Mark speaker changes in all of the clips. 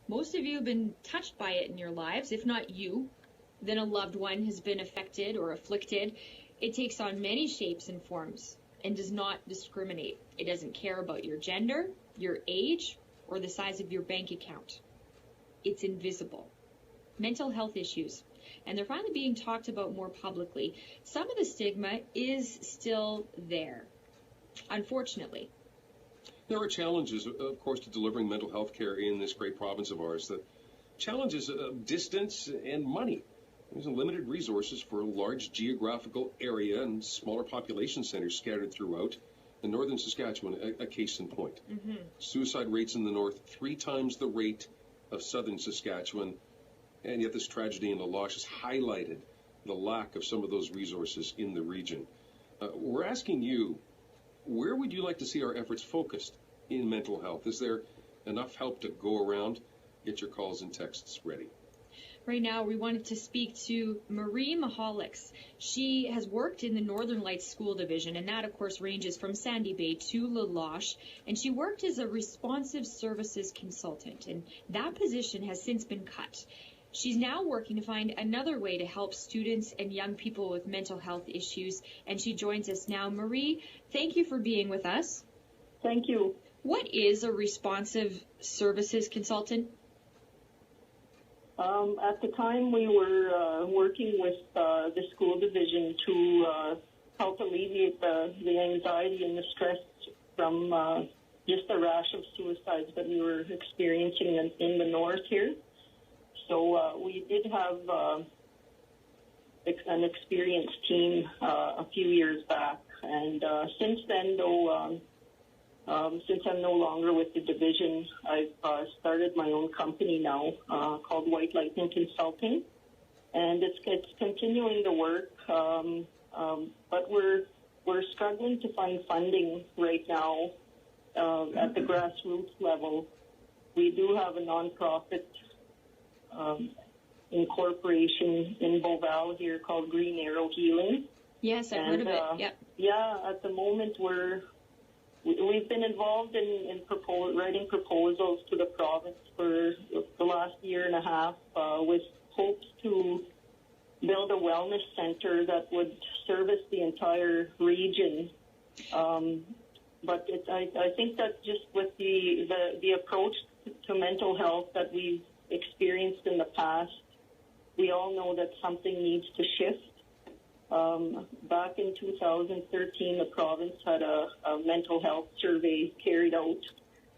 Speaker 1: Most of you have been touched by it in your lives. If not you, then a loved one has been affected or afflicted. It takes on many shapes and forms and does not discriminate. It doesn't care about your gender, your age, or the size of your bank account. It's invisible. Mental health issues. And they're finally being talked about more publicly. Some of the stigma is still there, unfortunately.
Speaker 2: There are challenges, of course, to delivering mental health care in this great province of ours. The challenges of distance and money. There's limited resources for a large geographical area and smaller population centers scattered throughout. In Northern Saskatchewan, a case in point. Suicide rates in the north 3 times the rate of Southern Saskatchewan, and yet this tragedy in Mihalicz has highlighted the lack of some of those resources in the region. We're asking you, where would you like to see our efforts focused in mental health? Is there enough help to go around? Get your calls and texts ready.
Speaker 1: Right now, we wanted to speak to Mihalicz. She has worked in the Northern Lights School Division, and that, of course, ranges from Sandy Bay to Mihalicz. And she worked as a responsive services consultant, and that position has since been cut. She's now working to find another way to help students and young people with mental health issues, and she joins us now. Marie, thank you for being with us.
Speaker 3: Thank you.
Speaker 1: What is a responsive services consultant?
Speaker 3: At the time, we were working with the school division to help alleviate the anxiety and the stress from just the rash of suicides that we were experiencing in the north here. So we did have an experienced team a few years back, and since then, though, since I'm no longer with the division, I've started my own company now called White Lightning Consulting, and it's continuing to work, but we're struggling to find funding right now at the grassroots level. We do have a nonprofit incorporation in Beauval here called Green Arrow Healing.
Speaker 1: Yes, I've heard of it. Yep.
Speaker 3: Yeah, at the moment we've been involved in writing proposals to the province for the last year and a half with hopes to build a wellness center that would service the entire region. But I think that just with the approach to mental health that we've experienced in the past, we all know that something needs to shift. Back in 2013, the province had a mental health survey carried out.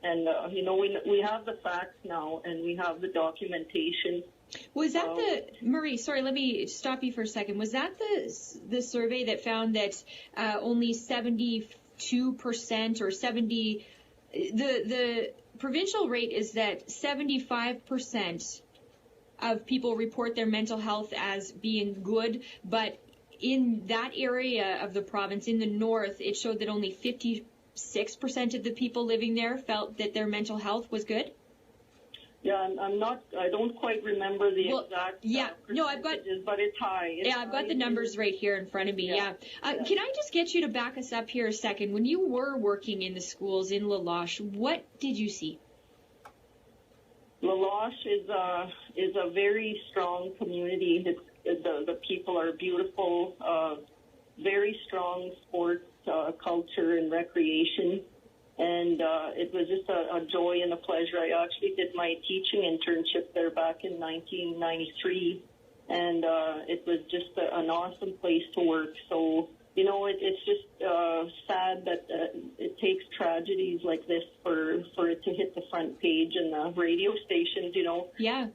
Speaker 3: And, we have the facts now and we have the documentation.
Speaker 1: Was that Marie, sorry, let me stop you for a second. Was that the survey that found that only 72% or the provincial rate is that 75% of people report their mental health as being good, but in that area of the province, in the north, it showed that only 56% of the people living there felt that their mental health was good?
Speaker 3: Yeah, I don't quite remember the exact percentages, but it's high.
Speaker 1: I've got the numbers right here in front of me, yeah. Can I just get you to back us up here a second? When you were working in the schools in Mihalicz, what did you see?
Speaker 3: Mihalicz is a very strong community. The people are beautiful, very strong sports culture and recreation, and it was just a joy and a pleasure. I actually did my teaching internship there back in 1993, and it was just an awesome place to work. So, it's just sad that it takes tragedies like this for it to hit the front page in the radio stations,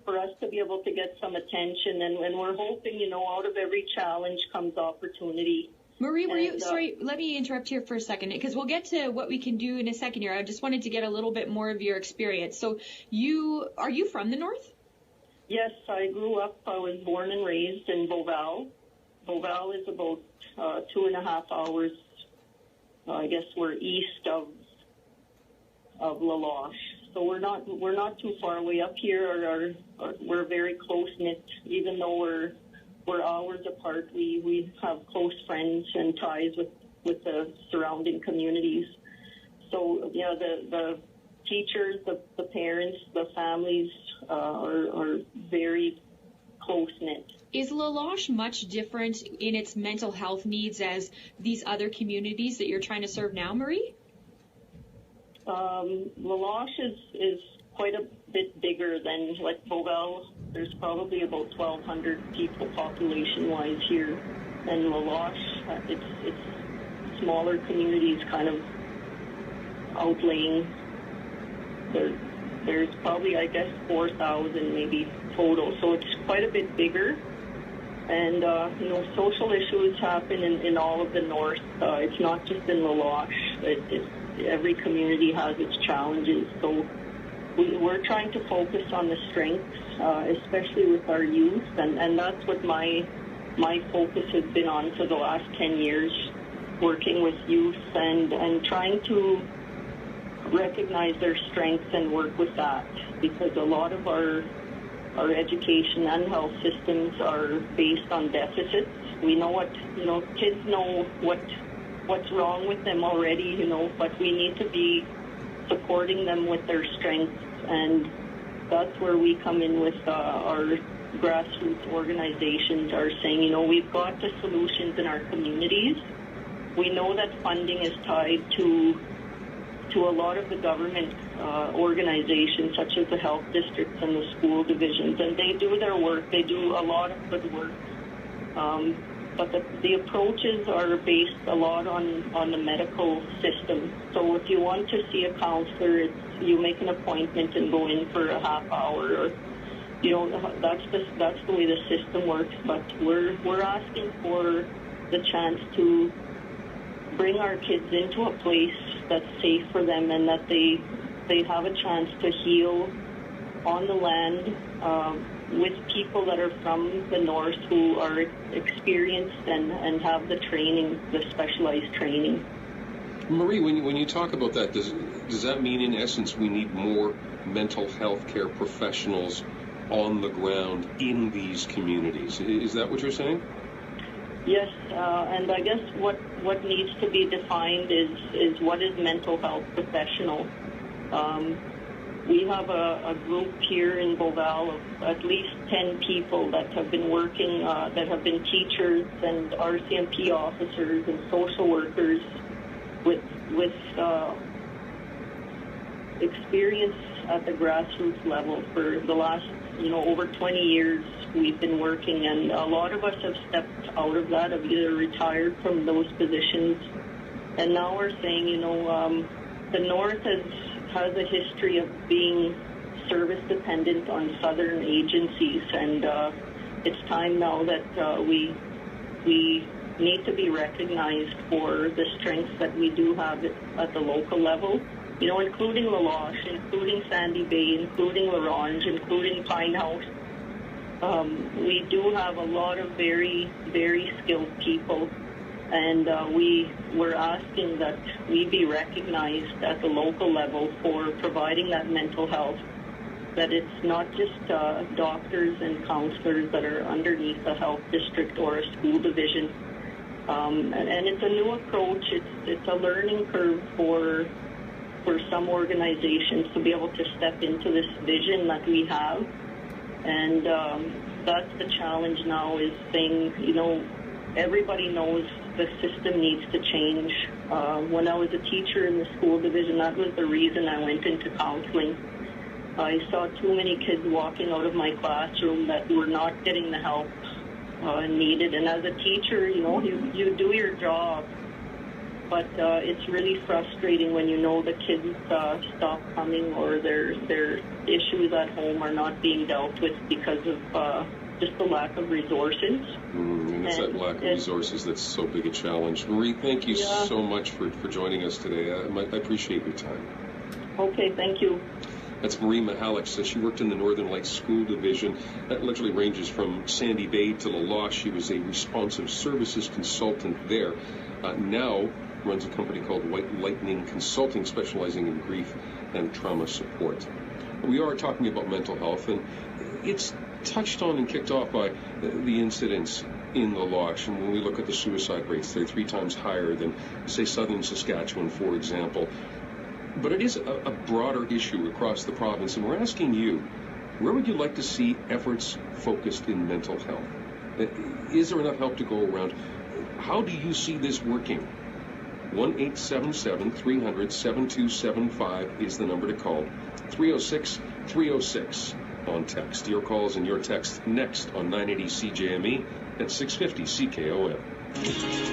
Speaker 3: for us to be able to get some attention. And we're hoping, out of every challenge comes opportunity.
Speaker 1: Marie, sorry, let me interrupt here for a second, because we'll get to what we can do in a second here. I just wanted to get a little bit more of your experience. So are you from the north?
Speaker 3: Yes, I grew up, I was born and raised in Beauval. Beauval is about 2.5 hours, I guess we're east of Mihalicz. So we're not too far away up here. We're very close-knit, even though we're hours apart. We have close friends and ties with the surrounding communities. So, the teachers, the parents, the families are very close-knit.
Speaker 1: Is La Loche much different in its mental health needs as these other communities that you're trying to serve now, Marie?
Speaker 3: La Loche is quite a bit bigger than like Beauval. There's probably about 1,200 people population-wise here, and La Loche, it's smaller communities kind of outlaying. There's probably, I guess, 4,000 maybe total, so it's quite a bit bigger. And, social issues happen in all of the north. It's not just in La Loche. Every community has its challenges, so we're trying to focus on the strengths, especially with our youth, and that's what my focus has been on for the last 10 years, working with youth and trying to recognize their strengths and work with that, because a lot of our education and health systems are based on deficits. We know kids know what's wrong with them already, but we need to be supporting them with their strengths, and that's where we come in with our grassroots organizations are saying, we've got the solutions in our communities. We know that funding is tied to a lot of the government organizations, such as the health districts and the school divisions, and they do their work. They do a lot of good work. But the approaches are based a lot on the medical system. So if you want to see a counselor, you make an appointment and go in for a half hour, or that's the way the system works. But we're asking for the chance to bring our kids into a place that's safe for them, and that they have a chance to heal on the land with people that are from the north who are experienced and have the training, the specialized training.
Speaker 2: Marie, when you talk about that, does that mean in essence we need more mental health care professionals on the ground in these communities? Is that what you're saying?
Speaker 3: Yes, and I guess what needs to be defined is what is mental health professional. We have a group here in Beauval of at least 10 people that have been working, that have been teachers and RCMP officers and social workers with experience at the grassroots level for the last, over 20 years. We've been working, and a lot of us have stepped out of that, have either retired from those positions, and now we're saying, the North has a history of being service dependent on Southern agencies, and it's time now that we need to be recognized for the strengths that we do have at the local level, including La Loche, including Sandy Bay, including La Ronge, including Pine House. We do have a lot of very, very skilled people, and we're asking that we be recognized at the local level for providing that mental health, that it's not just doctors and counselors that are underneath a health district or a school division. And it's a new approach. It's a learning curve for some organizations to be able to step into this vision that we have. And that's the challenge now, is saying, everybody knows the system needs to change. When I was a teacher in the school division, that was the reason I went into counseling. I saw too many kids walking out of my classroom that were not getting the help needed. And as a teacher, you do your job, but it's really frustrating when the kids stop coming, or their issues at home are not being dealt with because of just the lack of resources.
Speaker 2: And it's that lack of resources that's so big a challenge. Marie, thank you so much for joining us today. I appreciate your time.
Speaker 3: Okay, thank you.
Speaker 2: That's Marie Mihalicz. She worked in the Northern Lights School Division. That literally ranges from Sandy Bay to La Loche. She was a responsive services consultant there. Now runs a company called White Lightning Consulting, specializing in grief and trauma support. We are talking about mental health, and it's touched on and kicked off by the incidents in La Loche. And when we look at the suicide rates, they're 3 times higher than, say, Southern Saskatchewan, for example. But it is a broader issue across the province, and we're asking you, Where would you like to see efforts focused in mental health? Is there enough help to go around? How do you see this working? 1-877-300-7275 is the number to call. 306-306 on text. Your calls and your text next on 980 CJME at 650 CKOM.